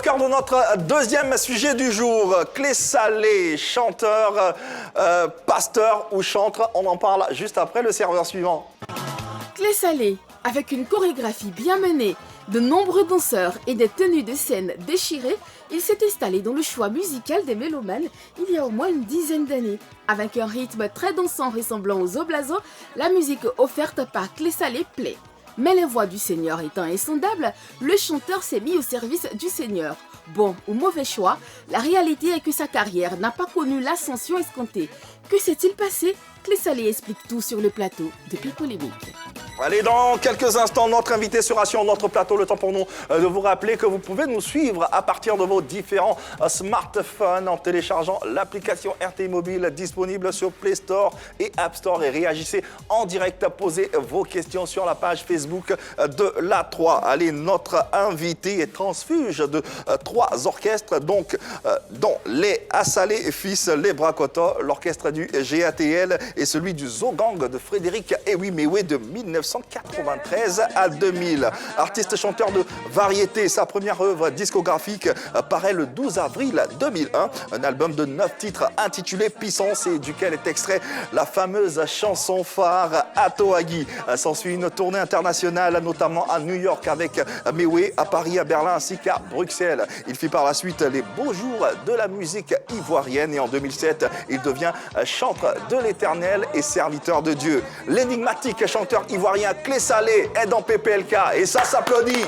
cœur de notre deuxième sujet du jour. Clé Salé, chanteur, pasteur ou chantre. On en parle juste après le serveur suivant. Clé Salé, avec une chorégraphie bien menée, de nombreux danseurs et des tenues de scène déchirées, il s'est installé dans le choix musical des mélomanes il y a au moins une dizaine d'années. Avec un rythme très dansant ressemblant aux oblazos, la musique offerte par Clé Salé plaît. Mais les voix du Seigneur étant insondables, le chanteur s'est mis au service du Seigneur. Bon ou mauvais choix, la réalité est que sa carrière n'a pas connu l'ascension escomptée. Que s'est-il passé? Clé Salé explique tout sur le plateau de Pipolémique. Allez, dans quelques instants, notre invité sera sur notre plateau. Le temps pour nous de vous rappeler que vous pouvez nous suivre à partir de vos différents smartphones en téléchargeant l'application RTI Mobile disponible sur Play Store et App Store. Et réagissez en direct, posez vos questions sur la page Facebook de la 3. Allez, notre invité est transfuge de 3 orchestres, donc dont les Assalé Fils, les Bracota, l'orchestre du GATL et celui du Zogang de Frédéric Ewi-Mewe de 1993 à 2000. Artiste chanteur de variété, sa première œuvre discographique paraît le 12 avril 2001. Un album de 9 titres intitulé Puissance et duquel est extrait la fameuse chanson phare Atoagi. S'ensuit une tournée internationale, notamment à New York avec Mewe, à Paris, à Berlin ainsi qu'à Bruxelles. Il fit par la suite les beaux jours de la musique ivoirienne et en 2007, il devient chantre de l'Éternel et serviteur de Dieu. L'énigmatique chanteur ivoirien Clé Salé est dans PPLK et ça s'applaudit.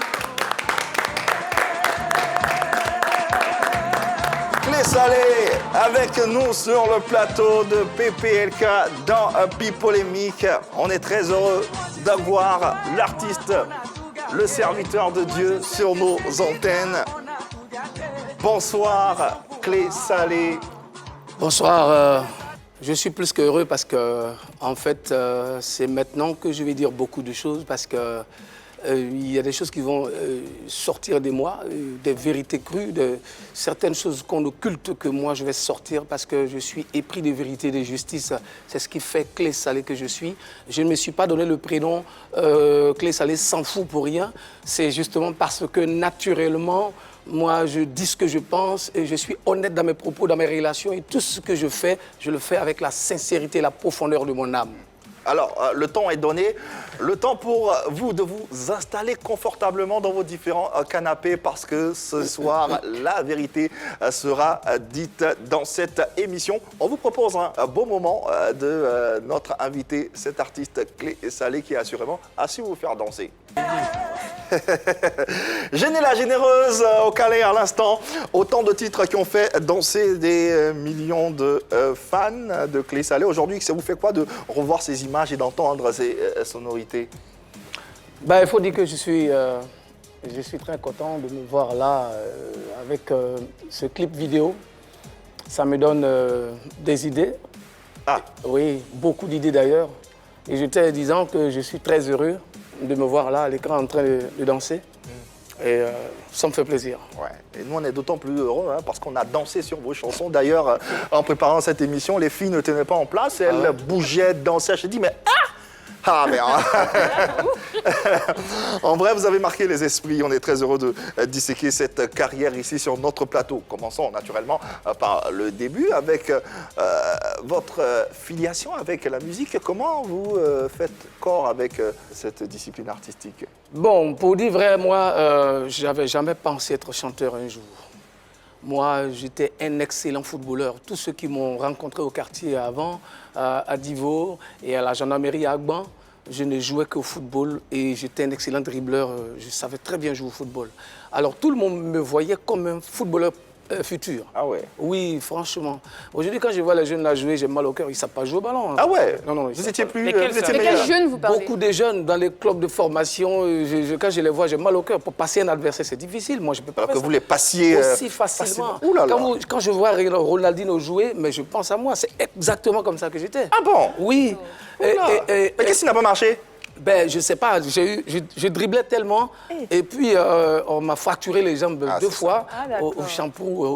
Clé Salé avec nous sur le plateau de PPLK dans Pipolémique. On est très heureux d'avoir l'artiste, le serviteur de Dieu sur nos antennes. Bonsoir Clé Salé. Bonsoir. Je suis plus qu'heureux parce que, en fait, c'est maintenant que je vais dire beaucoup de choses parce que il y a des choses qui vont sortir de moi, des vérités crues, de certaines choses qu'on occulte que moi je vais sortir parce que je suis épris de vérité et de justice. C'est ce qui fait Clé Salé que je suis. Je ne me suis pas donné le prénom Clé Salé s'en fout pour rien. C'est justement parce que naturellement, moi, je dis ce que je pense et je suis honnête dans mes propos, dans mes relations et tout ce que je le fais avec la sincérité et la profondeur de mon âme. Alors, le temps est donné. Le temps pour vous de vous installer confortablement dans vos différents canapés parce que ce soir, la vérité sera dite dans cette émission. On vous propose un beau moment de notre invité, cet artiste Clé Salé qui assurément a su vous faire danser. Géné la généreuse au Calais à l'instant. Autant de titres qui ont fait danser des millions de fans de Clé Salé. Aujourd'hui, ça vous fait quoi de revoir ces images et d'entendre ces sonorités? Ben, il faut dire que je suis très content de me voir là avec ce clip vidéo. Ça me donne des idées. Ah. Oui, beaucoup d'idées d'ailleurs. Et je t'ai disant que je suis très heureux de me voir là à l'écran en train de danser. Et ça me fait plaisir. Ouais. Et nous, on est d'autant plus heureux parce qu'on a dansé sur vos chansons. D'ailleurs, en préparant cette émission, les filles ne tenaient pas en place. Elles bougeaient, dansaient. Je me dis, mais mais en vrai, vous avez marqué les esprits. On est très heureux de disséquer cette carrière ici sur notre plateau. Commençons naturellement par le début avec votre filiation avec la musique. Comment vous faites corps avec cette discipline artistique? Bon, pour dire vrai, moi, j'avais jamais pensé être chanteur un jour. Moi, j'étais un excellent footballeur. Tous ceux qui m'ont rencontré au quartier avant, à Divo et à la gendarmerie à Agban, je ne jouais qu'au football et j'étais un excellent dribbleur. Je savais très bien jouer au football. Alors tout le monde me voyait comme un footballeur futur. Ah ouais? Oui, franchement. Aujourd'hui, quand je vois les jeunes là jouer, j'ai mal au cœur. Ils ne savent pas jouer au ballon. Ah ouais? Non, vous étiez plus... De quels jeunes vous parlez? Beaucoup de jeunes dans les clubs de formation. Quand je les vois, j'ai mal au cœur. Pour passer un adversaire, c'est difficile. Moi, je ne peux pas. Alors que vous les passiez... Aussi facilement. Ouh là là. Quand je vois Ronaldinho jouer, mais je pense à moi. C'est exactement comme ça que j'étais. Ah bon? Oui. Mais qu'est-ce qui n'a pas marché? Ben, je ne sais pas, je driblais tellement et puis on m'a fracturé les jambes 2 fois au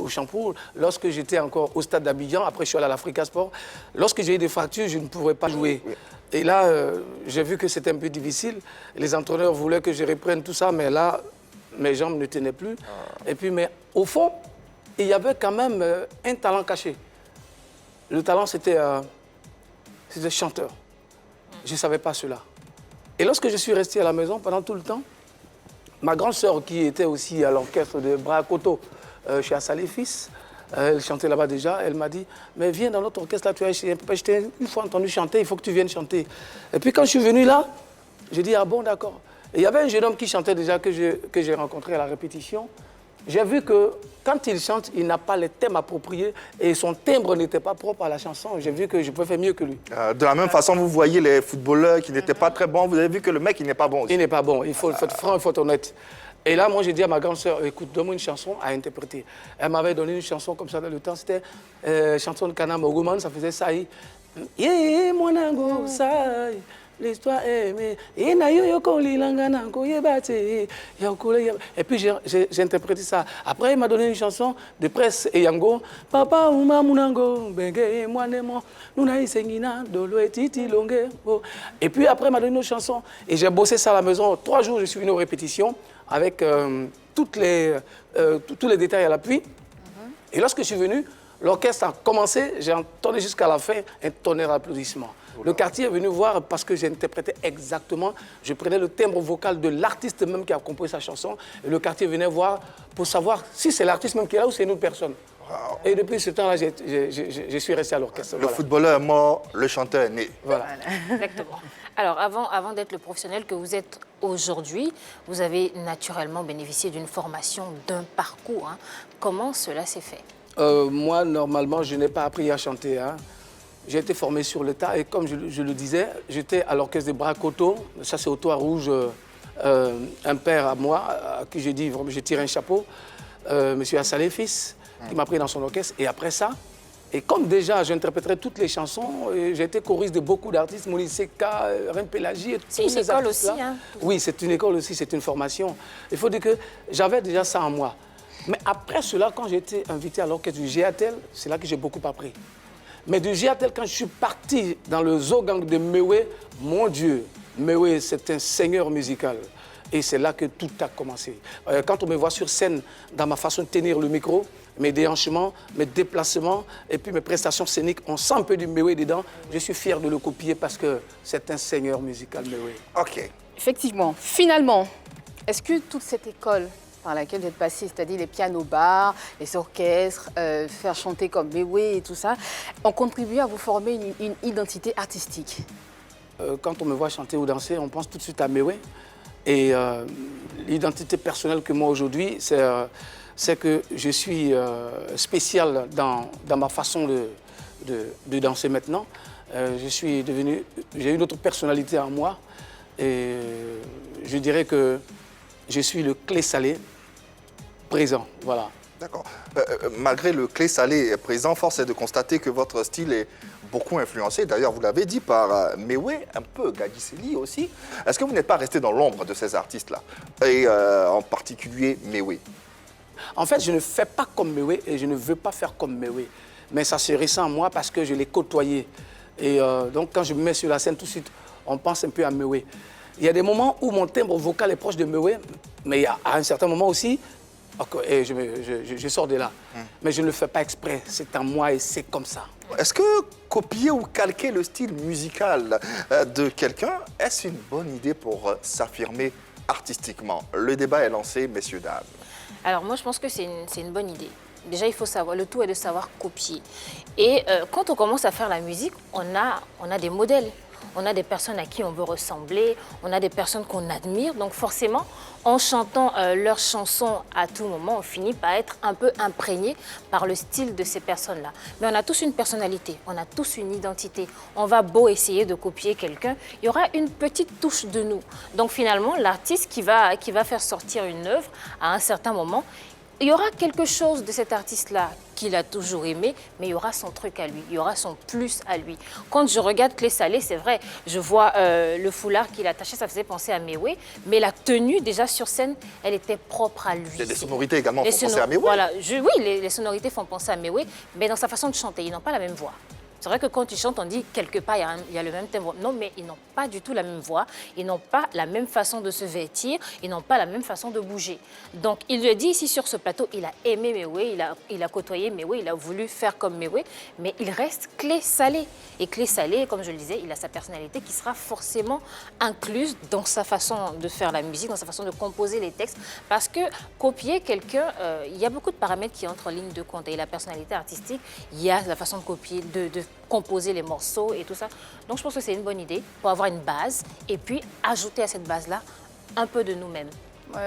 shampoo. Lorsque j'étais encore au stade d'Abidjan, après je suis allé à l'Africa Sport. Lorsque j'ai eu des fractures, je ne pouvais pas jouer. Et là, j'ai vu que c'était un peu difficile. Les entraîneurs voulaient que je reprenne tout ça, mais là, mes jambes ne tenaient plus. Et puis, mais au fond, il y avait quand même un talent caché. Le talent, c'était chanteur. Je ne savais pas cela. Et lorsque je suis resté à la maison pendant tout le temps, ma grande sœur, qui était aussi à l'orchestre de Bracoto, chez Assalé Fils, elle chantait là-bas déjà, elle m'a dit « Mais viens dans notre orchestre, là, tu as je t'ai une fois entendu chanter, il faut que tu viennes chanter. » Et puis quand je suis venu là, j'ai dit « Ah bon, d'accord. » Et il y avait un jeune homme qui chantait déjà, que j'ai rencontré à la répétition. J'ai vu que quand il chante, il n'a pas les thèmes appropriés et son timbre n'était pas propre à la chanson. J'ai vu que je pouvais faire mieux que lui. De la même façon, vous voyez les footballeurs qui n'étaient pas très bons, vous avez vu que le mec, il n'est pas bon aussi. Il n'est pas bon, il faut être franc, il faut être honnête. Et là, moi, j'ai dit à ma grande sœur, écoute, donne-moi une chanson à interpréter. Elle m'avait donné une chanson comme ça dans le temps, c'était chanson de Kana Mogoman, ça faisait ça. Yeah, mon ango, ça. L'histoire aimée. Et puis j'ai interprété ça. Après, il m'a donné une chanson de Presse et Yango. Papa Uma Munango, Bengue, Moanemo, Nuna Isengina, Dolo et Titi Longue. Et puis après, il m'a donné une autre chanson. Et j'ai bossé ça à la maison. 3 jours, je suis venu aux répétitions avec tous les détails à l'appui. Et lorsque je suis venu, l'orchestre a commencé, j'ai entendu jusqu'à la fin un tonnerre d'applaudissements. Le quartier est venu voir parce que j'interprétais exactement, je prenais le timbre vocal de l'artiste même qui a composé sa chanson, et le quartier venait voir pour savoir si c'est l'artiste même qui est là ou c'est une autre personne. Wow. Et depuis ce temps-là, je suis resté à l'orchestre. Le footballeur est mort, le chanteur est né. Voilà. Exactement. Alors, avant d'être le professionnel que vous êtes aujourd'hui, vous avez naturellement bénéficié d'une formation, d'un parcours. Hein. Comment cela s'est fait? Moi, normalement, je n'ai pas appris à chanter. Hein. J'ai été formé sur le tas et comme je le disais, j'étais à l'orchestre de Bracoto. Ça, c'est au Toit Rouge. Un père à moi, à qui j'ai dit, je tire un chapeau, monsieur Assalé Fils, qui m'a pris dans son orchestre. Et après ça, et comme déjà j'interpréterais toutes les chansons, j'ai été choriste de beaucoup d'artistes, Mouni Seka, Reine Pélagie. C'est une école aussi, hein? Oui, c'est une école aussi, c'est une formation. Il faut dire que j'avais déjà ça en moi. Mais après cela, quand j'ai été invité à l'orchestre du GATL, c'est là que j'ai beaucoup appris. Mais du GATL, quand je suis parti dans le Zogang de Mewe, mon Dieu, Mewe, c'est un seigneur musical. Et c'est là que tout a commencé. Quand on me voit sur scène, dans ma façon de tenir le micro, mes déhanchements, mes déplacements et puis mes prestations scéniques, on sent un peu du Mewe dedans. Je suis fier de le copier parce que c'est un seigneur musical, Mewe. OK. Effectivement. Finalement, est-ce que toute cette école par laquelle vous êtes passé, c'est-à-dire les pianos-bars, les orchestres, faire chanter comme Mewe et tout ça, ont contribué à vous former une identité artistique? Quand on me voit chanter ou danser, on pense tout de suite à Mewe. Et l'identité personnelle que moi aujourd'hui, c'est que je suis spécial dans ma façon de danser maintenant. J'ai une autre personnalité en moi et je dirais que je suis le clé salé présent, voilà. D'accord. Malgré le clé salé présent, force est de constater que votre style est beaucoup influencé. D'ailleurs, vous l'avez dit par Mewe, un peu Gadiseli aussi. Est-ce que vous n'êtes pas resté dans l'ombre de ces artistes-là? Et en particulier Mewe? En fait, je ne fais pas comme Mewe et je ne veux pas faire comme Mewe. Mais ça se ressent en moi parce que je l'ai côtoyé. Et donc, quand je me mets sur la scène, tout de suite, on pense un peu à Mewe. Il y a des moments où mon timbre vocal est proche de Mewe, mais il y a à un certain moment aussi, et je sors de là. Mais je ne le fais pas exprès, c'est en moi et c'est comme ça. Est-ce que copier ou calquer le style musical de quelqu'un, est-ce une bonne idée pour s'affirmer artistiquement? Le débat est lancé, messieurs, dames. Alors moi, je pense que c'est une bonne idée. Déjà, il faut savoir, le tout est de savoir copier. Et quand on commence à faire la musique, on a des modèles. On a des personnes à qui on veut ressembler, on a des personnes qu'on admire. Donc forcément, en chantant leurs chansons à tout moment, on finit par être un peu imprégné par le style de ces personnes-là. Mais on a tous une personnalité, on a tous une identité. On va beau essayer de copier quelqu'un, il y aura une petite touche de nous. Donc finalement, l'artiste qui va faire sortir une œuvre à un certain moment, il y aura quelque chose de cet artiste-là qu'il a toujours aimé, mais il y aura son truc à lui, il y aura son plus à lui. Quand je regarde Clé Salé, c'est vrai, je vois le foulard qu'il a attaché, ça faisait penser à Mewe, mais la tenue déjà sur scène, elle était propre à lui. Les sonorités également font penser à Mewe. Voilà, oui, les sonorités font penser à Mewe, mais dans sa façon de chanter, ils n'ont pas la même voix. C'est vrai que quand tu chantes, on dit quelque part, il y a le même timbre. Non, mais ils n'ont pas du tout la même voix, ils n'ont pas la même façon de se vêtir, ils n'ont pas la même façon de bouger. Donc, il le dit ici sur ce plateau, il a aimé Méoué, il a côtoyé Méoué, il a voulu faire comme Méoué, mais il reste Clé Salé. Et Clé Salé, comme je le disais, il a sa personnalité qui sera forcément incluse dans sa façon de faire la musique, dans sa façon de composer les textes. Parce que copier quelqu'un, il y a beaucoup de paramètres qui entrent en ligne de compte. Et la personnalité artistique, il y a la façon de copier, de composer les morceaux et tout ça. Donc je pense que c'est une bonne idée pour avoir une base et puis ajouter à cette base-là un peu de nous-mêmes.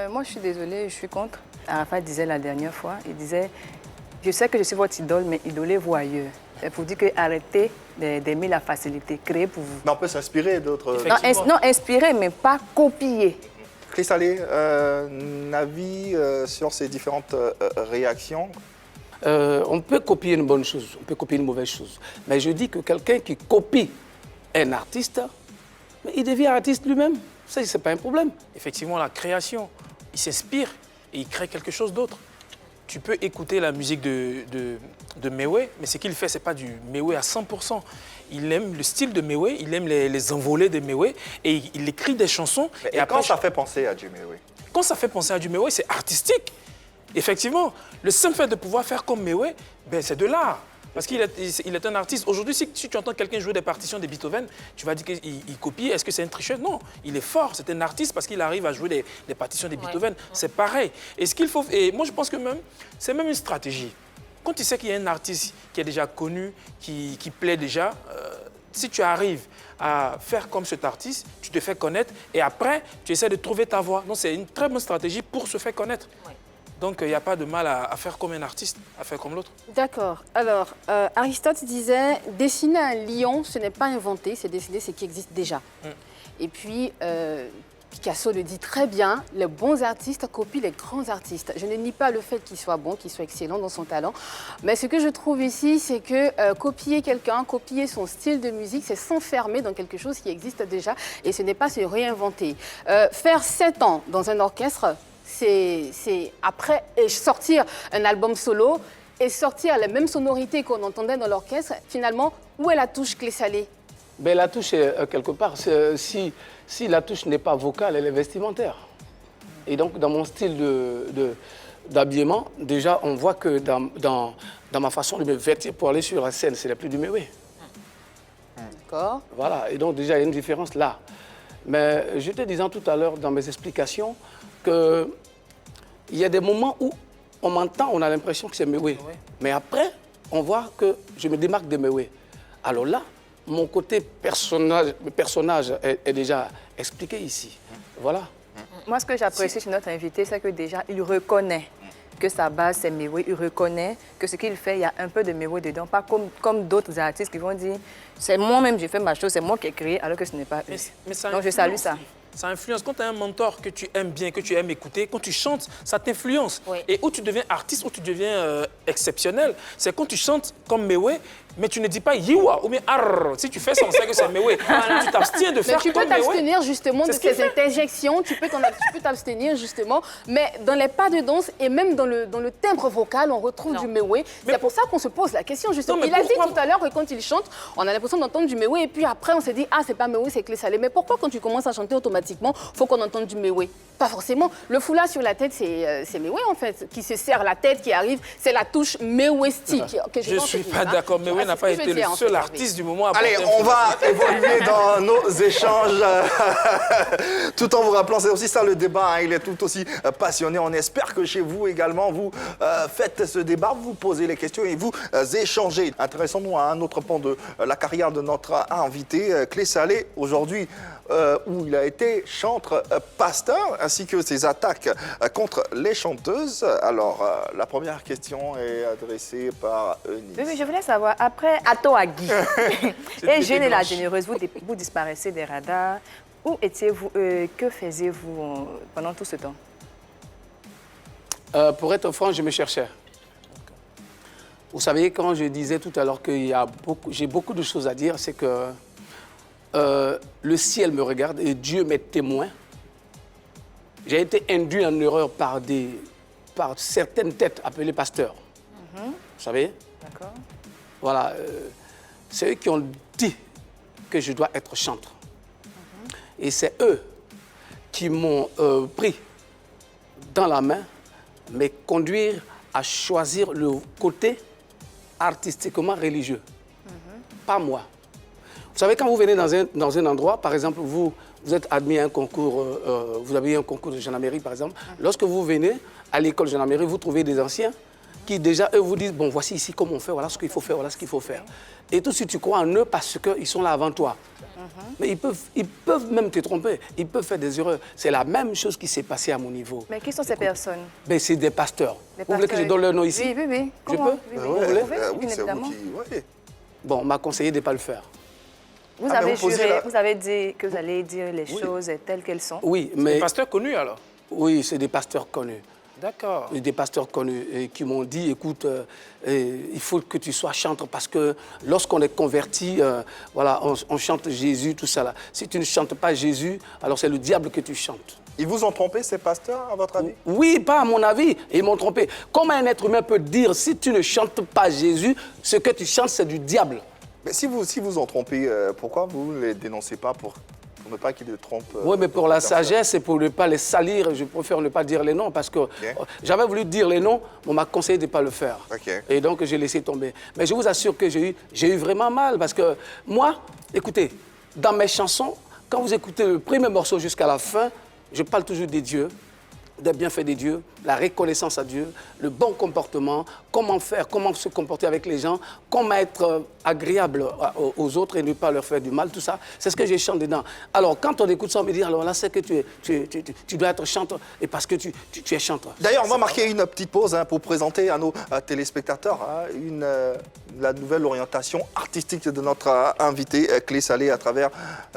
Moi, je suis désolée, je suis contre. Arafat disait la dernière fois, il disait, je sais que je suis votre idole, mais idolez-vous ailleurs. C'est pour dire que arrêtez d'aimer la facilité, créez pour vous. Mais on peut s'inspirer d'autres... Non, inspirer, mais pas copier. Clé Salé, un avis sur ces différentes réactions? On peut copier une bonne chose, on peut copier une mauvaise chose. Mais je dis que quelqu'un qui copie un artiste, mais il devient artiste lui-même. Ça, c'est pas un problème. Effectivement, la création, il s'inspire et il crée quelque chose d'autre. Tu peux écouter la musique de Méoué, mais ce qu'il fait, ce n'est pas du Méoué à 100%. Il aime le style de Méoué, il aime les envolées de Méoué et il écrit des chansons. Et après, quand ça fait penser à du Méoué? Quand ça fait penser à du Méoué, c'est artistique. Effectivement, le simple fait de pouvoir faire comme Méoué, ben, c'est de l'art. Parce qu'il est un artiste. Aujourd'hui, si tu entends quelqu'un jouer des partitions de Beethoven, tu vas dire qu'il copie. Est-ce que c'est un tricheur? Non, il est fort. C'est un artiste parce qu'il arrive à jouer des partitions de Beethoven. Ouais. C'est pareil. Et ce qu'il faut, et moi, je pense que c'est même une stratégie. Quand tu sais qu'il y a un artiste qui est déjà connu, qui plaît déjà, si tu arrives à faire comme cet artiste, tu te fais connaître et après, tu essaies de trouver ta voix. Donc, c'est une très bonne stratégie pour se faire connaître. Ouais. Donc, il n'y a pas de mal à faire comme un artiste, à faire comme l'autre. D'accord. Alors, Aristote disait, dessiner un lion, ce n'est pas inventé, c'est dessiner ce qui existe déjà. Et puis, Picasso le dit très bien, les bons artistes copient les grands artistes. Je ne nie pas le fait qu'il soit bon, qu'il soit excellent dans son talent. Mais ce que je trouve ici, c'est que copier quelqu'un, copier son style de musique, c'est s'enfermer dans quelque chose qui existe déjà et ce n'est pas se réinventer. Faire 7 ans dans un orchestre, c'est après sortir un album solo et sortir les mêmes sonorités qu'on entendait dans l'orchestre, finalement, où est la touche Clé Salé? Ben, la touche est quelque part. Si la touche n'est pas vocale, elle est vestimentaire. Et donc, dans mon style d'habillement, déjà, on voit que dans ma façon de me vêtir pour aller sur la scène, c'est plus du Méoué. D'accord. Voilà, et donc déjà, il y a une différence là. Mais je te disais tout à l'heure dans mes explications qu'il y a des moments où on m'entend, on a l'impression que c'est Méoué. Oui. Mais après, on voit que je me démarque de Méoué. Alors là, mon côté personnage est déjà expliqué ici. Voilà. Moi, ce que j'apprécie chez notre invité, c'est que déjà, il reconnaît que sa base, c'est Méoué. Il reconnaît que ce qu'il fait, il y a un peu de Méoué dedans. Pas comme d'autres artistes qui vont dire, c'est moi-même, j'ai fait ma chose, c'est moi qui ai créé, alors que ce n'est pas eux. Donc, je salue ça. Ça influence. Quand tu as un mentor que tu aimes bien, que tu aimes écouter, quand tu chantes, ça t'influence. Oui. Et où tu deviens artiste, où tu deviens exceptionnel, c'est quand tu chantes comme Méoué, mais tu ne dis pas Yiwa ou bien Arr. Si tu fais ça, on sait que c'est Méoué. Voilà. Tu t'abstiens de faire comme Méoué. Tu peux t'abstenir justement de ces interjections, tu peux t'abstenir justement, mais dans les pas de danse et même dans le timbre vocal, on retrouve du Méoué. C'est pour ça qu'on se pose la question justement. Il a dit tout à l'heure que quand il chante, on a l'impression d'entendre du Méoué et puis après on se dit, ah c'est pas Méoué, c'est Clé Salé. Mais pourquoi quand tu commences à chanter automatiquement, il faut qu'on entende du Méoué? Pas forcément. Le foulard sur la tête, c'est Méoué en fait, qui se serre la tête, qui arrive, c'est la touche méouestique. Je ne suis pas d'accord, Méoué n'a pas été le seul artiste du moment à Allez, on va évoluer dans nos échanges, tout en vous rappelant, c'est aussi ça le débat, hein, il est tout aussi passionné. On espère que chez vous également, vous faites ce débat, vous posez les questions et vous échangez. Intéressons-nous à un autre pan de la carrière de notre invité, Clé Salé, aujourd'hui, où il a été chantre pasteur, ainsi que ses attaques contre les chanteuses. Alors, la première question est adressée par Eunice. Oui, je voulais savoir, après Ato Agui et Jeune et la Généreuse, vous disparaissez des radars. Où étiez-vous? Que faisiez-vous pendant tout ce temps? Pour être franc, je me cherchais. Vous savez, quand je disais tout à l'heure que j'ai beaucoup de choses à dire, c'est que le ciel me regarde et Dieu m'est témoin. J'ai été induit en erreur par certaines têtes appelées pasteurs. Vous savez? D'accord. Voilà. c'est eux qui ont dit que je dois être chanteur. Et c'est eux qui m'ont pris dans la main, mais conduire à choisir le côté artistiquement religieux. Pas moi. Vous savez, quand vous venez dans un endroit, par exemple, vous êtes admis à un concours, vous avez eu un concours de gendarmerie, par exemple. Lorsque vous venez à l'école de gendarmerie, vous trouvez des anciens qui déjà, eux, vous disent, bon, voici ici comment on fait, voilà ce qu'il faut faire, voilà ce qu'il faut faire. Et tout de suite, tu crois en eux parce qu'ils sont là avant toi. Mais ils peuvent même te tromper, ils peuvent faire des erreurs. C'est la même chose qui s'est passée à mon niveau. Mais qui sont ces personnes? Ben, c'est des pasteurs. Vous voulez que je donne leur nom ici? Oui. Je Comment? peux? Oui, Vous oui. voulez? Oui, c'est vous qui... ouais. Bon, on m'a conseillé de ne pas le faire. Vous Ah, mais avez vous posez juré, la- vous avez dit que vous allez dire les choses telles qu'elles sont. Oui, Les mais pasteurs connus alors? oui, c'est des pasteurs connus. D'accord. Des pasteurs connus qui m'ont dit, écoute, il faut que tu sois chanteur parce que lorsqu'on est converti, voilà, on chante Jésus, tout ça là. Si tu ne chantes pas Jésus, alors c'est le diable que tu chantes. Ils vous ont trompé, ces pasteurs, à votre avis? Oui, pas à mon avis, ils m'ont trompé. Comment un être humain peut dire, si tu ne chantes pas Jésus, ce que tu chantes, c'est du diable? Mais si vous ont trompé, pourquoi vous ne les dénoncez pas pour ne pas qu'ils les trompent? Oui, mais pour la personnes? sagesse et pour ne pas les salir, je préfère ne pas dire les noms parce que j'avais voulu dire les noms, on m'a conseillé de ne pas le faire. Ok. Et donc, j'ai laissé tomber. Mais je vous assure que j'ai eu vraiment mal parce que moi, écoutez, dans mes chansons, quand vous écoutez le premier morceau jusqu'à la fin, je parle toujours des dieux, des bienfaits des dieux, la reconnaissance à Dieu, le bon comportement, comment faire, comment se comporter avec les gens, comment être agréable aux autres et ne pas leur faire du mal, tout ça. C'est ce que je chante dedans. Alors, quand on écoute ça, on me dit, alors là, c'est que tu dois être chanteur et parce que tu es chanteur. D'ailleurs, on va marquer une petite pause pour présenter à nos téléspectateurs la nouvelle orientation artistique de notre invité, Clé Salé, à travers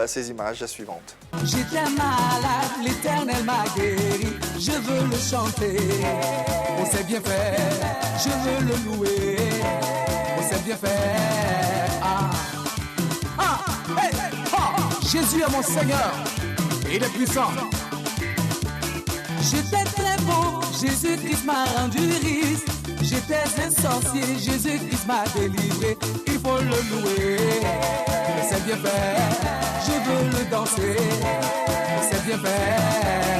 ces images suivantes. J'étais malade, l'Éternel m'a guéri. Je veux le chanter, on sait bien faire. Je veux le louer, on sait bien faire. Hey, Jésus est mon Seigneur, il est puissant. J'étais très beau, Jésus-Christ m'a rendu riche. J'étais un sorcier, Jésus-Christ m'a délivré. Il faut le louer, on sait bien faire. Je veux le danser, on sait bien faire.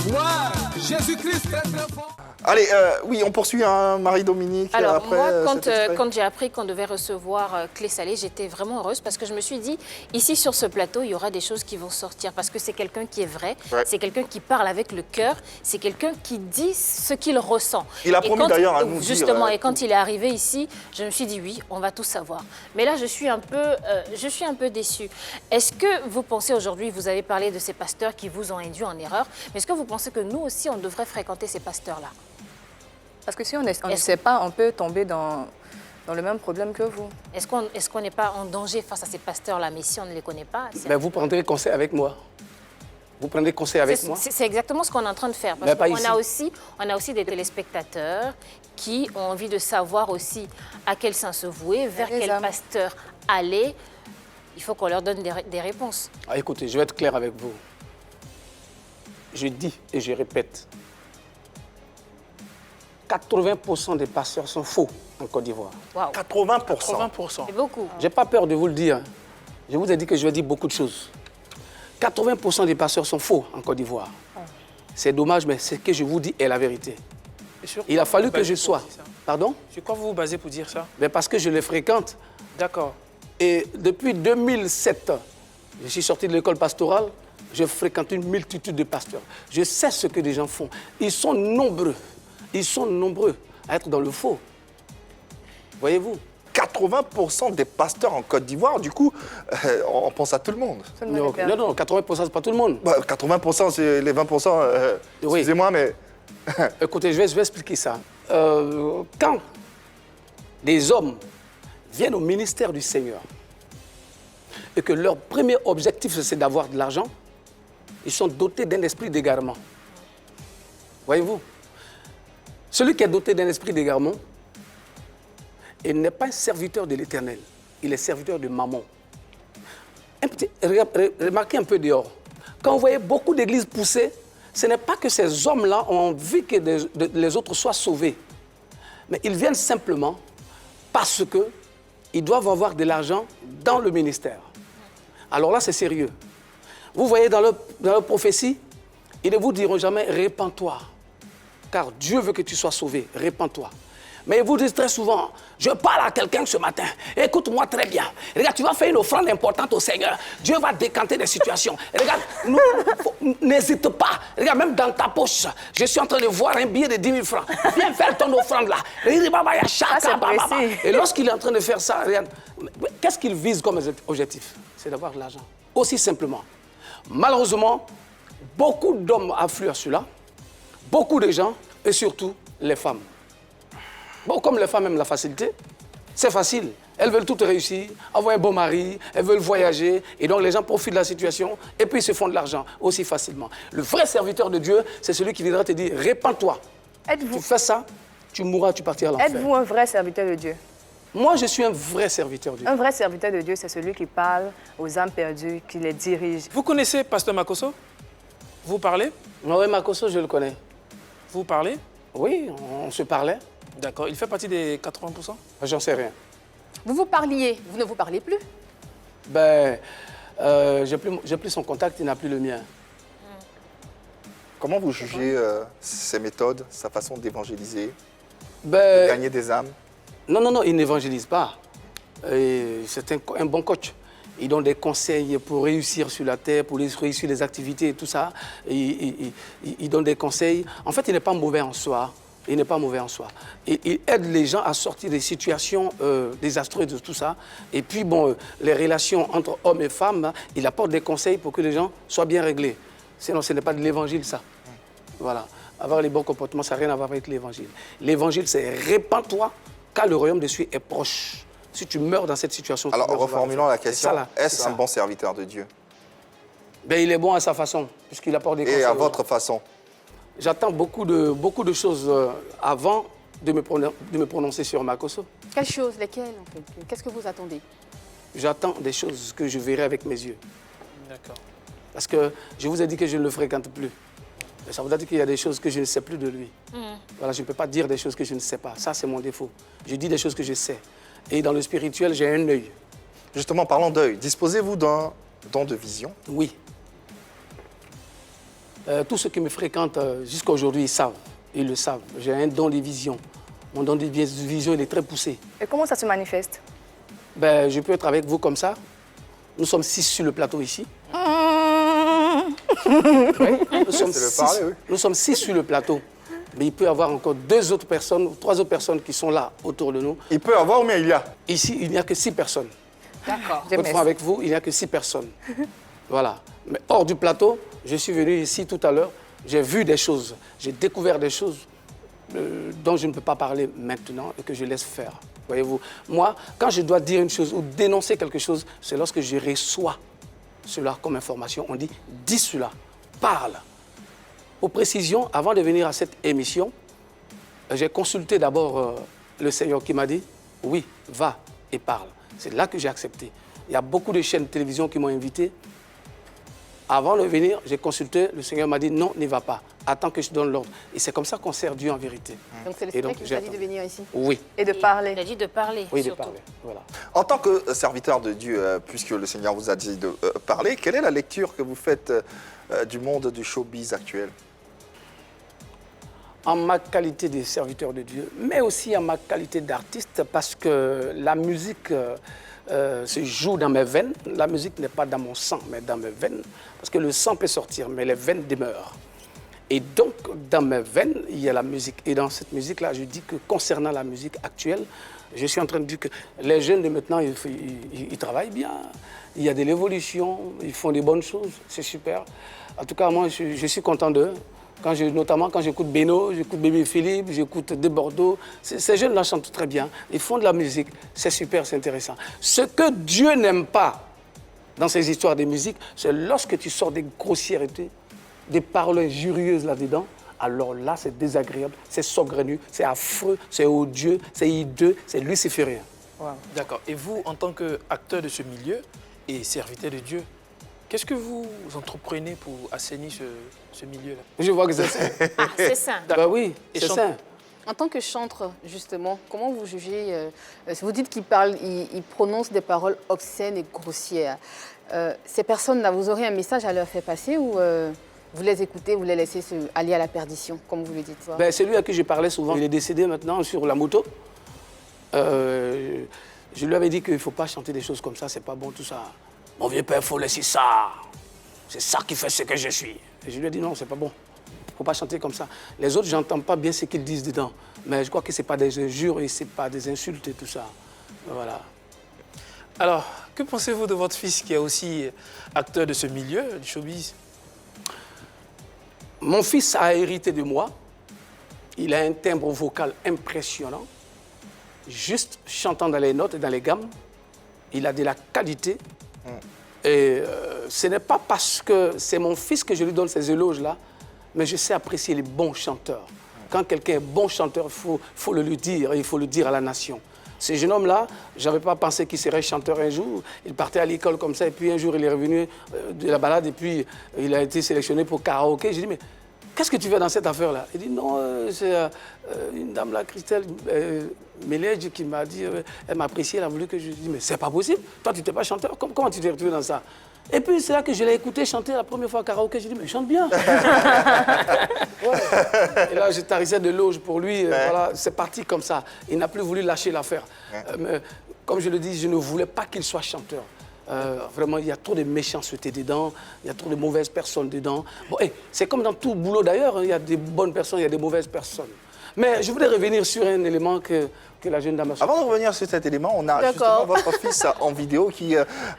Ouais, Jésus-Christ est très fort. Allez, oui, on poursuit, Marie-Dominique. Alors après, moi, cet extrait. quand j'ai appris qu'on devait recevoir Clé Salé, j'étais vraiment heureuse parce que je me suis dit, ici sur ce plateau, il y aura des choses qui vont sortir parce que c'est quelqu'un qui est vrai, c'est quelqu'un qui parle avec le cœur, c'est quelqu'un qui dit ce qu'il ressent. Il a promis d'ailleurs à nous dire, justement, et quand il est arrivé ici, je me suis dit oui, on va tout savoir. Mais là, je suis un peu déçue. Est-ce que vous pensez aujourd'hui, vous avez parlé de ces pasteurs qui vous ont induit en erreur, mais est-ce que vous pensez que nous aussi, on devrait fréquenter ces pasteurs-là? Parce que si on ne sait pas, on peut tomber dans le même problème que vous. Est-ce qu'on n'est pas en danger face à ces pasteurs-là? Mais si on ne les connaît pas... Ben, vous prendrez conseil avec moi. Vous prendrez conseil avec moi. C'est exactement ce qu'on est en train de faire. Mais pas Parce ici. qu'on a aussi des téléspectateurs qui ont envie de savoir aussi à quel sens se vouer, vers quel pasteur aller. Il faut qu'on leur donne des réponses. Ah, écoutez, je vais être clair avec vous. Je dis et je répète, 80% des pasteurs sont faux en Côte d'Ivoire. Wow. 80%. 80%. C'est beaucoup. Je n'ai pas peur de vous le dire. Je vous ai dit que je vais dire beaucoup de choses. 80% des pasteurs sont faux en Côte d'Ivoire. C'est dommage, mais ce que je vous dis est la vérité. Il a fallu que je sois. Pardon? Sur quoi vous vous basez pour dire ça? Mais parce que je les fréquente. D'accord. Et depuis 2007, je suis sorti de l'école pastorale, je fréquente une multitude de pasteurs. Je sais ce que les gens font. Ils sont nombreux à être dans le faux. Voyez-vous? 80% des pasteurs en Côte d'Ivoire, du coup, on pense à tout le monde. Non, 80%, c'est pas tout le monde. Bah, 80%, c'est les 20%, Oui. excusez-moi, mais... Écoutez, je vais expliquer ça. Quand des hommes viennent au ministère du Seigneur et que leur premier objectif, c'est d'avoir de l'argent, ils sont dotés d'un esprit d'égarement. Voyez-vous? Celui qui est doté d'un esprit d'égarement, il n'est pas un serviteur de l'Éternel, il est serviteur de Mammon. Remarquez un peu dehors. Quand vous voyez beaucoup d'églises pousser, ce n'est pas que ces hommes-là ont envie que les autres soient sauvés. Mais ils viennent simplement parce que ils doivent avoir de l'argent dans le ministère. Alors là, c'est sérieux. Vous voyez, dans leur prophétie, ils ne vous diront jamais « répands-toi ». Car Dieu veut que tu sois sauvé, répands-toi. Mais ils vous disent très souvent, je parle à quelqu'un ce matin, écoute-moi très bien. Regarde, tu vas faire une offrande importante au Seigneur. Dieu va décanter des situations. Regarde, n'hésite pas. Regarde, même dans ta poche, je suis en train de voir un billet de 10 000 francs. Viens faire ton offrande là. Et lorsqu'il est en train de faire ça, regarde, qu'est-ce qu'il vise comme objectif? C'est d'avoir de l'argent. Aussi simplement. Malheureusement, beaucoup d'hommes affluent à cela, beaucoup de gens, et surtout les femmes. Bon, comme les femmes aiment la facilité, c'est facile. Elles veulent tout réussir, avoir un bon mari, elles veulent voyager. Et donc, les gens profitent de la situation et puis ils se font de l'argent aussi facilement. Le vrai serviteur de Dieu, c'est celui qui viendra te dire, répands-toi. Tu fais ça, tu mourras, tu partiras à l'enfer. Êtes-vous un vrai serviteur de Dieu? Moi, je suis un vrai serviteur de Dieu. Un vrai serviteur de Dieu, c'est celui qui parle aux âmes perdues, qui les dirige. Vous connaissez Pasteur Makosso? Vous parlez? Oui, Makosso, je le connais. Vous parlez? Oui, on se parlait. D'accord. Il fait partie des 80%? J'en sais rien. Vous vous parliez, vous ne vous parlez plus? Ben, j'ai plus son contact, il n'a plus le mien. Comment vous jugez ses méthodes, sa façon d'évangéliser, Ben, de gagner des âmes? Non, il n'évangélise pas. C'est un bon coach. Il donne des conseils pour réussir sur la terre, pour réussir les activités et tout ça. Il donne des conseils. En fait, il n'est pas mauvais en soi. Il n'est pas mauvais en soi. Il aide les gens à sortir des situations désastreuses de tout ça. Et puis, bon, les relations entre hommes et femmes, il apporte des conseils pour que les gens soient bien réglés. Sinon, ce n'est pas de l'évangile, ça. Voilà. Avoir les bons comportements, ça n'a rien à voir avec l'évangile. L'évangile, c'est répands-toi, car le royaume de Dieu est proche. Si tu meurs dans cette situation... Alors, reformulons la question, est-ce un bon bon serviteur de Dieu? Ben, il est bon à sa façon, puisqu'il apporte des conseils. Et à votre façon? J'attends beaucoup de choses avant de me prononcer sur Makosso. Quelles choses? Lesquelles, en fait? Qu'est-ce que vous attendez? J'attends des choses que je verrai avec mes yeux. D'accord. Parce que je vous ai dit que je ne le fréquente plus. Et ça voudrait dire qu'il y a des choses que je ne sais plus de lui. Voilà, je ne peux pas dire des choses que je ne sais pas. Ça, c'est mon défaut. Je dis des choses que je sais. Et dans le spirituel, j'ai un œil. Justement, parlons d'œil. Disposez-vous d'un don de vision? Oui. Tous ceux qui me fréquentent jusqu'à aujourd'hui, ils savent. Ils le savent. J'ai un don de vision. Mon don de vision, il est très poussé. Et comment ça se manifeste? Ben, je peux être avec vous comme ça. Nous sommes 6 sur le plateau ici. Nous sommes 6 sur le plateau. Mais il peut y avoir encore 2 autres personnes, 3 autres personnes qui sont là autour de nous. Il peut y avoir, mais il y a. Ici, il n'y a que 6 personnes. D'accord. Autrefois, avec vous, il n'y a que 6 personnes. Voilà. Mais hors du plateau, je suis venu ici tout à l'heure, j'ai vu des choses, j'ai découvert des choses dont je ne peux pas parler maintenant et que je laisse faire. Voyez-vous, moi, quand je dois dire une chose ou dénoncer quelque chose, c'est lorsque je reçois cela comme information. On dit, dis cela, parle. Pour précision, avant de venir à cette émission, j'ai consulté d'abord le Seigneur qui m'a dit, oui, va et parle. C'est là que j'ai accepté. Il y a beaucoup de chaînes de télévision qui m'ont invité. Avant de venir, j'ai consulté, le Seigneur m'a dit, non, n'y va pas. Attends que je donne l'ordre. Et c'est comme ça qu'on sert Dieu en vérité. Donc c'est le Seigneur qui vous a dit de venir ici? Oui. Et de parler? Il a dit de parler, Oui, de surtout. parler. Voilà. En tant que serviteur de Dieu, puisque le Seigneur vous a dit de parler, quelle est la lecture que vous faites du monde du showbiz actuel? En ma qualité de serviteur de Dieu, mais aussi en ma qualité d'artiste, parce que la musique se joue dans mes veines. La musique n'est pas dans mon sang, mais dans mes veines. Parce que le sang peut sortir, mais les veines demeurent. Et donc, dans mes veines, il y a la musique. Et dans cette musique-là, je dis que concernant la musique actuelle, je suis en train de dire que les jeunes de maintenant, ils travaillent bien. Il y a de l'évolution, ils font des bonnes choses, c'est super. En tout cas, moi, je suis content d'eux. Notamment quand j'écoute Beno, j'écoute Bébé Philippe, j'écoute De Bordeaux. Ces jeunes-là chantent très bien. Ils font de la musique. C'est super, c'est intéressant. Ce que Dieu n'aime pas dans ces histoires de musique, c'est lorsque tu sors des grossièretés, des paroles injurieuses là-dedans. Alors là, c'est désagréable, c'est saugrenu, c'est affreux, c'est odieux, c'est hideux, c'est luciférien. Wow. D'accord. Et vous, en tant qu'acteur de ce milieu et serviteur de Dieu, qu'est-ce que vous entreprenez pour assainir ce milieu-là? Je vois que c'est sain. Ah, c'est ça. Ben oui, Et c'est sain. En tant que chanteur, justement, comment vous jugez vous dites qu'il parle, il prononce des paroles obscènes et grossières. Ces personnes-là, vous aurez un message à leur faire passer ou vous les écoutez, vous les laissez aller à la perdition, comme vous le dites? Ben, c'est lui à qui je parlais souvent. Il est décédé maintenant sur la moto. Je lui avais dit qu'il ne faut pas chanter des choses comme ça, c'est pas bon tout ça. Mon vieux père, il faut laisser ça. C'est ça qui fait ce que je suis. Et je lui ai dit non, c'est pas bon. Il ne faut pas chanter comme ça. Les autres, j'entends pas bien ce qu'ils disent dedans. Mais je crois que ce n'est pas des injures et ce n'est pas des insultes et tout ça. Voilà. Alors, que pensez-vous de votre fils qui est aussi acteur de ce milieu, du showbiz? Mon fils a hérité de moi. Il a un timbre vocal impressionnant. Juste chantant dans les notes et dans les gammes. Il a de la qualité. Et ce n'est pas parce que c'est mon fils que je lui donne ces éloges-là, mais je sais apprécier les bons chanteurs. Quand quelqu'un est bon chanteur, il faut le lui dire, et il faut le dire à la nation. Ce jeune homme-là, je n'avais pas pensé qu'il serait chanteur un jour. Il partait à l'école comme ça, et puis un jour, il est revenu de la balade, et puis il a été sélectionné pour karaoké. J'ai dit, mais qu'est-ce que tu fais dans cette affaire-là? Il dit, non, c'est une dame là, Christelle Méledge, qui m'a dit, elle m'a apprécié, elle a voulu que je dise, mais c'est pas possible. Toi, tu n'étais pas chanteur, comment tu t'es retrouvé dans ça? Et puis, c'est là que je l'ai écouté chanter la première fois à karaoké. J'ai dit, mais il chante bien. Ouais. Et là, je tarissais de loge pour lui. Voilà, c'est parti comme ça. Il n'a plus voulu lâcher l'affaire. Mais, comme je le dis, je ne voulais pas qu'il soit chanteur. Vraiment, il y a trop de méchanceté dedans, il y a trop de mauvaises personnes dedans. Bon, c'est comme dans tout boulot d'ailleurs, il y a des bonnes personnes, il y a des mauvaises personnes. Mais je voudrais revenir sur un élément que la jeune dame a soulevé. Avant de revenir sur cet élément, on a justement votre fils en vidéo qui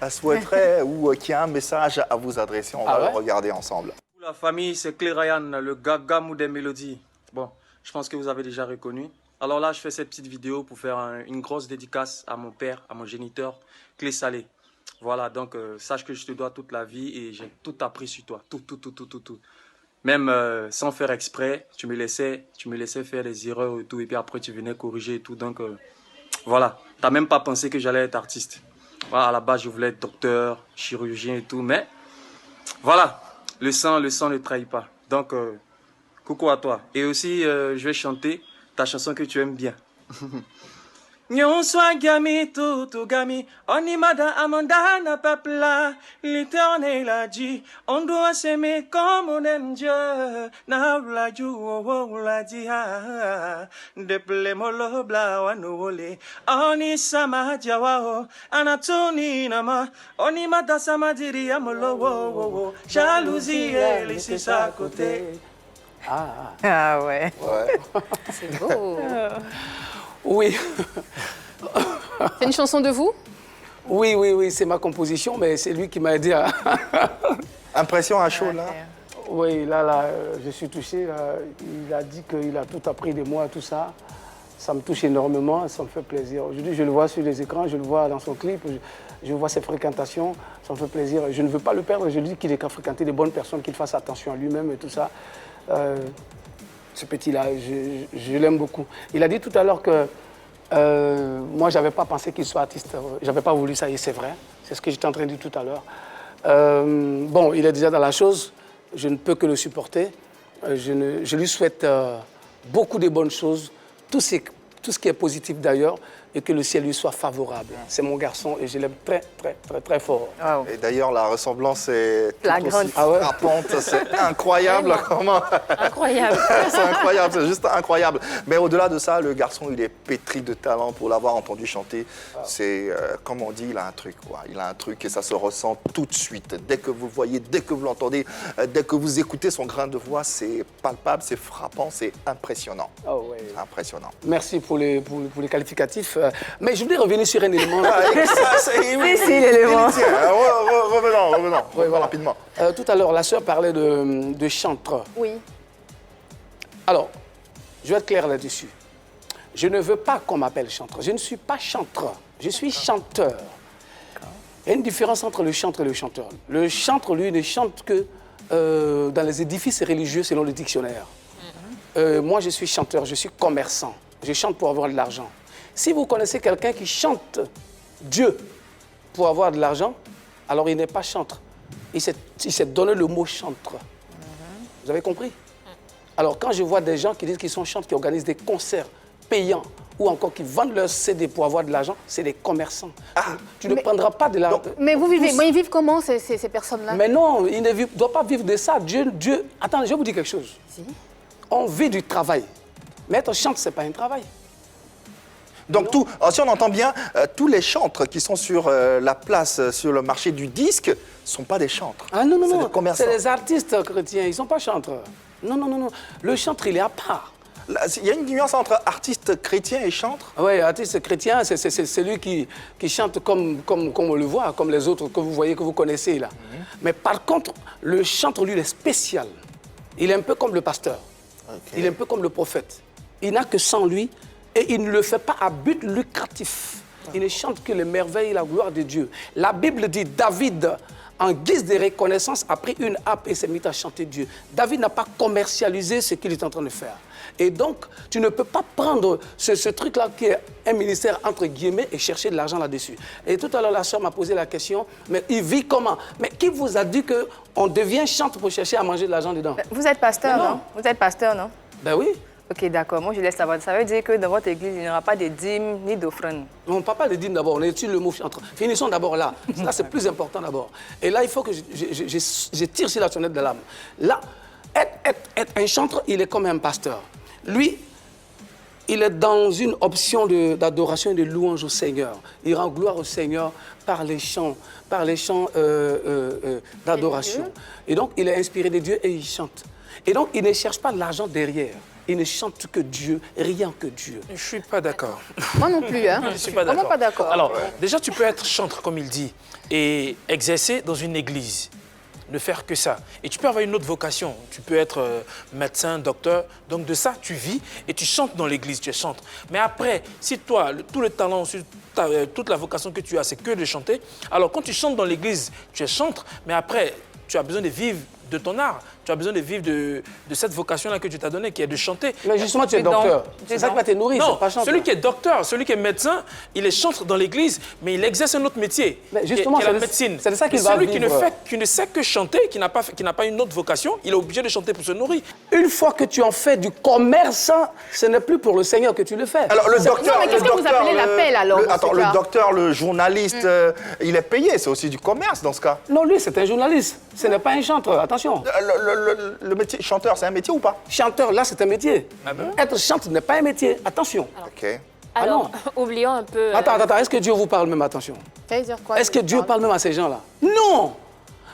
souhaiterait ou qui a un message à vous adresser. On va le regarder ensemble. Pour la famille, c'est Clé Ryan, le gagamou des mélodies. Bon, je pense que vous avez déjà reconnu. Alors là, je fais cette petite vidéo pour faire une grosse dédicace à mon père, à mon géniteur, Clé Salé. Voilà, donc sache que je te dois toute la vie et j'ai tout appris sur toi, tout. Même sans faire exprès, tu me laissais faire des erreurs et tout, et puis après tu venais corriger et tout, donc voilà. T'as même pas pensé que j'allais être artiste. Voilà, à la base je voulais être docteur, chirurgien et tout, mais voilà, le sang ne trahit pas. Donc coucou à toi. Et aussi je vais chanter ta chanson que tu aimes bien. Nyonswa gami tutu gami, onimada amanda na papla, l'Éternel a dit, on doit s'aimer comme on aime Dieu, na vla ju o la di ha, de ple molo bla wanole, oni sama jawao, anatoni nama, onimada sama diri amolo wo, jalousie elle laisse ça à côté. Ah ouais. C'est beau. Oui. C'est une chanson de vous? Oui, c'est ma composition, mais c'est lui qui m'a aidé à... Impression à chaud, là? Oui, là, je suis touché. Là. Il a dit qu'il a tout appris de moi, tout ça. Ça me touche énormément, ça me fait plaisir. Aujourd'hui, je le vois sur les écrans, je le vois dans son clip, je vois ses fréquentations, ça me fait plaisir. Je ne veux pas le perdre, je lui dis qu'il est qu'à fréquenter des bonnes personnes, qu'il fasse attention à lui-même et tout ça. Ce petit-là, je l'aime beaucoup. Il a dit tout à l'heure que moi, je n'avais pas pensé qu'il soit artiste. Je n'avais pas voulu ça, et c'est vrai. C'est ce que j'étais en train de dire tout à l'heure. Bon, il est déjà dans la chose. Je ne peux que le supporter. Je lui souhaite beaucoup de bonnes choses. Tout ce qui est positif d'ailleurs, et que le ciel lui soit favorable. C'est mon garçon et je l'aime très fort. Wow. Et d'ailleurs, la ressemblance est tout aussi flagrante. frappante. C'est incroyable. Comment... Incroyable. C'est incroyable, c'est juste incroyable. Mais au-delà de ça, le garçon, il est pétri de talent. Pour l'avoir entendu chanter, c'est, comme on dit, il a un truc. Quoi. Il a un truc et ça se ressent tout de suite. Dès que vous le voyez, dès que vous l'entendez, dès que vous écoutez son grain de voix, c'est palpable, c'est frappant, c'est impressionnant. Oh, ouais. C'est impressionnant. Merci pour les qualificatifs. Mais je voulais revenir sur un élément. l'élément. Revenons, Oui, voilà. rapidement. Tout à l'heure, la sœur parlait de chantre. Oui. Alors, je vais être clair là-dessus. Je ne veux pas qu'on m'appelle chantre. Je ne suis pas chantre. Je suis chanteur. Il y a une différence entre le chantre et le chanteur. Le chantre, lui, ne chante que dans les édifices religieux selon le dictionnaire. Moi, je suis chanteur, je suis commerçant. Je chante pour avoir de l'argent. Si vous connaissez quelqu'un qui chante Dieu pour avoir de l'argent, alors il n'est pas chantre. Il s'est donné le mot chantre. Vous avez compris? Alors, quand je vois des gens qui disent qu'ils sont chanteurs, qui organisent des concerts payants, ou encore qui vendent leurs CD pour avoir de l'argent, c'est des commerçants. Tu ne prendras pas de l'argent. Mais ils vivent comment, ces personnes-là? Mais non, ils ne doivent pas vivre de ça. Dieu... Attends, je vais vous dire quelque chose. Si. On vit du travail. Mais être chanteur, ce n'est pas un travail. Donc, si on entend bien, tous les chantres qui sont sur la place, sur le marché du disque, ne sont pas des chantres. Ah non, non, non. Des commerçants. C'est les artistes chrétiens, ils ne sont pas chantres. Non, non, non, non. Le chantre, il est à part. Il y a une nuance entre artiste chrétien et chantre? Oui, artiste chrétien, c'est celui qui chante comme on le voit, comme les autres que vous voyez, que vous connaissez là. Mais par contre, le chantre, lui, il est spécial. Il est un peu comme le pasteur. Il est un peu comme le prophète. Il n'a que sans lui et il ne le fait pas à but lucratif. Il ne chante que les merveilles et la gloire de Dieu. La Bible dit David, en guise de reconnaissance, a pris une harpe et s'est mis à chanter Dieu. David n'a pas commercialisé ce qu'il est en train de faire. Et donc, tu ne peux pas prendre ce truc-là qui est un ministère entre guillemets et chercher de l'argent là-dessus. Et tout à l'heure, la soeur m'a posé la question, mais il vit comment? Mais qui vous a dit qu'on devient chanteur pour chercher à manger de l'argent dedans? Vous êtes pasteur, non? Vous êtes pasteur, non? Ben oui. Ok, d'accord. Moi, je laisse savoir. Ça veut dire que dans votre église, il n'y aura pas de dîmes ni d'offrandes. On ne parle pas de dîmes d'abord, on étudie le mot chantre. Finissons d'abord là. Ça, c'est plus important d'abord. Et là, il faut que je tire sur la sonnette de l'âme. Là, être un chantre, il est comme un pasteur. Lui, il est dans une option d'adoration et de louange au Seigneur. Il rend gloire au Seigneur par les chants d'adoration. Et donc, il est inspiré de Dieu et il chante. Et donc, il ne cherche pas l'argent derrière. Il ne chante que Dieu, rien que Dieu. Je ne suis pas d'accord. Moi non plus, hein. Je ne suis pas d'accord. Vraiment pas d'accord. Alors, déjà, tu peux être chantre, comme il dit, et exercer dans une église. Ne faire que ça. Et tu peux avoir une autre vocation. Tu peux être médecin, docteur. Donc de ça, tu vis et tu chantes dans l'église, tu chantes. Mais après, si toi, tout le talent, toute la vocation que tu as, c'est que de chanter, alors quand tu chantes dans l'église, tu es chantre, mais après, tu as besoin de vivre de ton art. Tu as besoin de vivre de cette vocation-là que tu t'as donnée, qui est de chanter. Mais justement, tu es docteur. C'est ça qui va te nourrir, non, c'est pas chanteur. Celui qui est docteur, celui qui est médecin, il est chantre dans l'église, mais il exerce un autre métier, mais justement, qui est la médecine. C'est de ça qu'il va vivre. Celui qui ne sait que chanter, qui n'a pas une autre vocation, il est obligé de chanter pour se nourrir. Une fois que tu en fais du commerce, ce n'est plus pour le Seigneur que tu le fais. Alors, le docteur... Non, mais qu'est-ce que vous appelez l'appel, alors? Attends, le docteur, le journaliste, il est payé, c'est aussi du commerce dans ce cas. Non, lui, c'est un journaliste. Ce n'est pas un chanteur, attention. Le métier chanteur, c'est un métier ou pas? Chanteur, là, c'est un métier. Ah ben? Être chanteur n'est pas un métier, attention. Ok. Alors, oublions un peu... Attends, est-ce que Dieu vous parle même, attention? Est-ce que Dieu parle même à ces gens-là? Non!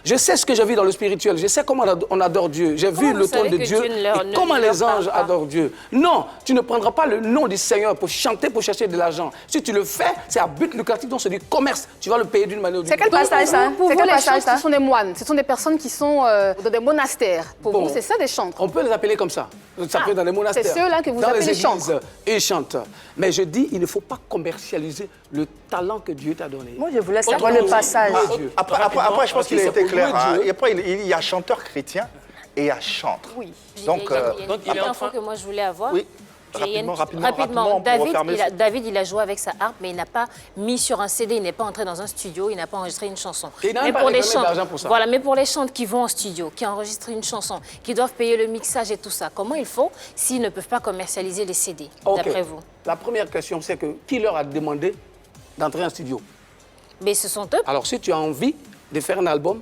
Je sais ce que je vis dans le spirituel. Je sais comment on adore Dieu. J'ai vu le trône de Dieu et comment les anges adorent Dieu. Non, tu ne prendras pas le nom du Seigneur pour chanter, pour chercher de l'argent. Si tu le fais, c'est à but lucratif, donc c'est du commerce. Tu vas le payer d'une manière ou d'une autre. C'est quel passage ça? Pour vous, les chantres, ce sont des moines. Ce sont des personnes qui sont dans des monastères. Pour vous, c'est ça des chantres? On peut les appeler comme ça. Ça peut être dans les monastères. C'est ceux-là que vous appelez les chantres. Ils chantent. Mais je dis, il ne faut pas commercialiser le talent que Dieu t'a donné. Moi, je vous laisse savoir le passage. Après, je pense qu'il a été clair. Dieu. Et après, il y a chanteur chrétien et il y a chantre. Oui. Donc, il y a une info que moi je voulais avoir. Oui. Rapidement, David, il a joué avec sa harpe, mais il n'a pas mis sur un CD, il n'est pas entré dans un studio, il n'a pas enregistré une chanson. Et il n'a pas réclamé d'argent pour ça. Voilà, mais pour les chantres qui vont en studio, qui enregistrent une chanson, qui doivent payer le mixage et tout ça, comment il faut s'ils ne peuvent pas commercialiser les CD, d'après vous? La première question, c'est que qui leur a demandé d'entrer en studio? Mais ce sont eux. Alors, si tu as envie de faire un album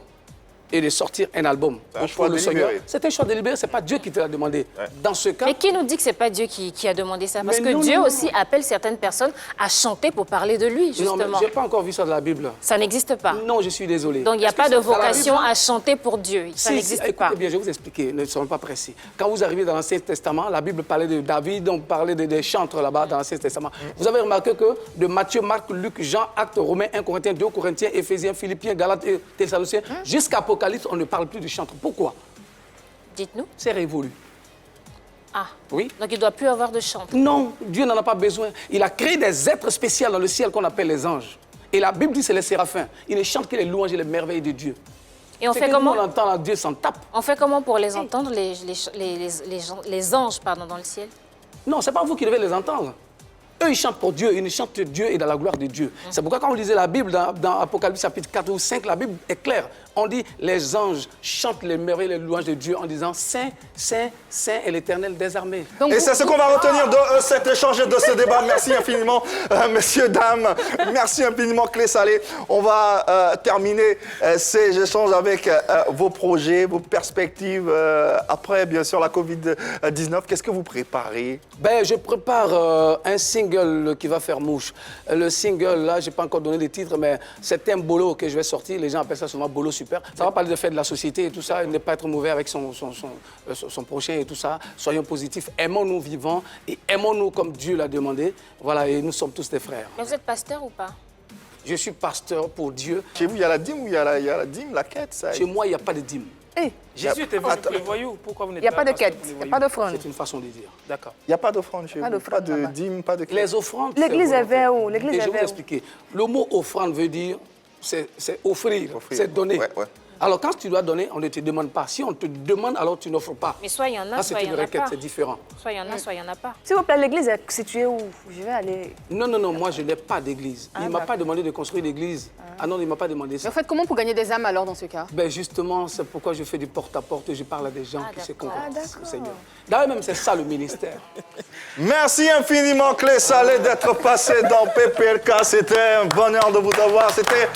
et de sortir un album pour le Seigneur, c'est un choix délibéré, ce n'est pas Dieu qui te l'a demandé. Ouais. Dans ce cas... Mais qui nous dit que ce n'est pas Dieu qui a demandé ça? Parce que Dieu aussi appelle certaines personnes à chanter pour parler de lui, justement. Non, mais je n'ai pas encore vu ça dans la Bible. Ça n'existe pas? Non, je suis désolé. Donc il n'y a pas de vocation à chanter pour Dieu. Ça n'existe pas. Écoutez bien, je vais vous expliquer, ne soyons pas précis. Quand vous arrivez dans l'Ancien Testament, la Bible parlait de David, on parlait des chantres là-bas dans l'Ancien Testament. Vous avez remarqué que de Matthieu, Marc, Luc, Jean, Actes, Romains, 1 Corinthiens, 2 Corinthiens, Éphésiens, Philippiens, Galates et Thessaloniciens, jusqu'à Apocalypse, on ne parle plus de chantre. Pourquoi? Dites-nous. C'est révolu. Ah. Oui. Donc il ne doit plus avoir de chantre. Non, Dieu n'en a pas besoin. Il a créé des êtres spéciaux dans le ciel qu'on appelle les anges. Et la Bible dit c'est les séraphins. Ils ne chantent que les louanges et les merveilles de Dieu. Et on fait comment? On entend là, Dieu s'en tape. On fait comment pour les entendre, les anges, pardon, dans le ciel? Non, ce n'est pas vous qui devez les entendre. Eux, ils chantent pour Dieu, ils chantent Dieu et dans la gloire de Dieu. C'est pourquoi quand on lisait la Bible, dans Apocalypse chapitre 4 ou 5, la Bible est claire. On dit, les anges chantent les merveilles, les louanges de Dieu en disant, Saint, Saint, Saint est l'Éternel des armées. Donc, Et c'est ce qu'on va retenir de cet échange, de ce débat. Merci infiniment, messieurs, dames. Merci infiniment, Clé Salée. On va terminer ces échanges avec vos projets, vos perspectives après, bien sûr, la Covid-19. Qu'est-ce que vous préparez? Ben, je prépare un single qui va faire mouche. Le single, là, je n'ai pas encore donné les titres, mais c'est un bolo que je vais sortir. Les gens appellent ça souvent bolo super. Ça va parler de faire de la société et tout ça, ne pas être mauvais avec son prochain et tout ça. Soyons positifs, aimons-nous vivants et aimons-nous comme Dieu l'a demandé. Voilà, et nous sommes tous des frères. Mais vous êtes pasteur ou pas? Je suis pasteur pour Dieu. Chez vous, il y a la dîme ou il y a la dîme, la quête ça... Chez moi, il n'y a pas de dîme. Eh, Jésus était venu pour les voyous. Pourquoi vous n'êtes il n'y a pas pas de pasteur quête, pour les il n'y a voyous? pas d'offrande. C'est une façon de dire. D'accord. Il n'y a pas d'offrande chez Pas vous, d'offrande, pas de là-bas. dîme, pas de quête. Les offrandes. L'église c'est est vers où? L'église Et est je vais vous vers où? expliquer. Le mot offrande veut dire, c'est offrir, Offrir. c'est donner. Ouais, ouais. Alors quand tu dois donner, on ne te demande pas. Si on te demande, alors tu n'offres pas. Mais soit il y en a, Ah, c'est soit il y une en a requête, pas. c'est différent. Soit il y en a, soit il y en a pas. S'il vous plaît, l'église est située où? Je vais aller... Non, non, non, moi je n'ai pas d'église. Il ne m'a d'accord. pas demandé de construire l'église. Ah non, il ne m'a pas demandé Mais ça. en fait, comment pour gagner des âmes alors dans ce cas? Ben justement, c'est pourquoi je fais du porte-à-porte, je parle à des gens qui se d'accord. convertissent au Seigneur. D'ailleurs, même c'est ça le ministère. Merci infiniment, Clé Salée, d'être passé dans PPLK. C'était un bonheur de vous avoir. C'était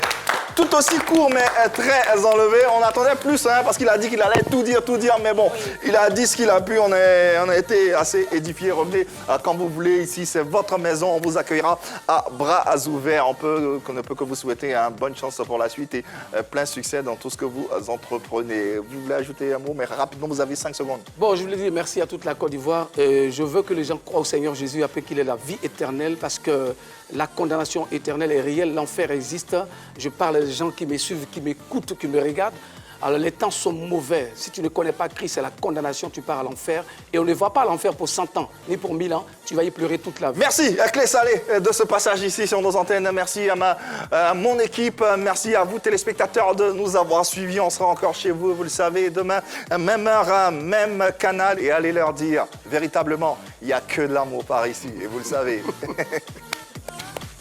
tout aussi court, mais très enlevé. On attendait plus, hein, parce qu'il a dit qu'il allait tout dire, mais bon, il a dit ce qu'il a pu. On a été assez édifiés. Revenez quand vous voulez ici, c'est votre maison. On vous accueillera à bras ouverts. On ne peut que vous souhaiter bonne chance pour la suite et plein succès dans tout ce que vous entreprenez. Vous voulez ajouter un mot, mais rapidement, vous avez 5 secondes. Bon, je voulais dire merci à toute la Côte d'Ivoire. Je veux que les gens croient au Seigneur Jésus après qu'il ait la vie éternelle parce que la condamnation éternelle est réelle, l'enfer existe. Je parle des gens qui me suivent, qui m'écoutent, qui me regardent. Alors les temps sont mauvais. Si tu ne connais pas Christ, c'est la condamnation, tu pars à l'enfer. Et on ne va pas à l'enfer pour 100 ans, ni pour 1000 ans. Tu vas y pleurer toute la vie. Merci à Clé Salée de ce passage ici sur nos antennes. Merci à mon équipe. Merci à vous téléspectateurs de nous avoir suivis. On sera encore chez vous, vous le savez. Demain, même heure, même canal. Et allez leur dire, véritablement, il n'y a que de l'amour par ici. Et vous le savez.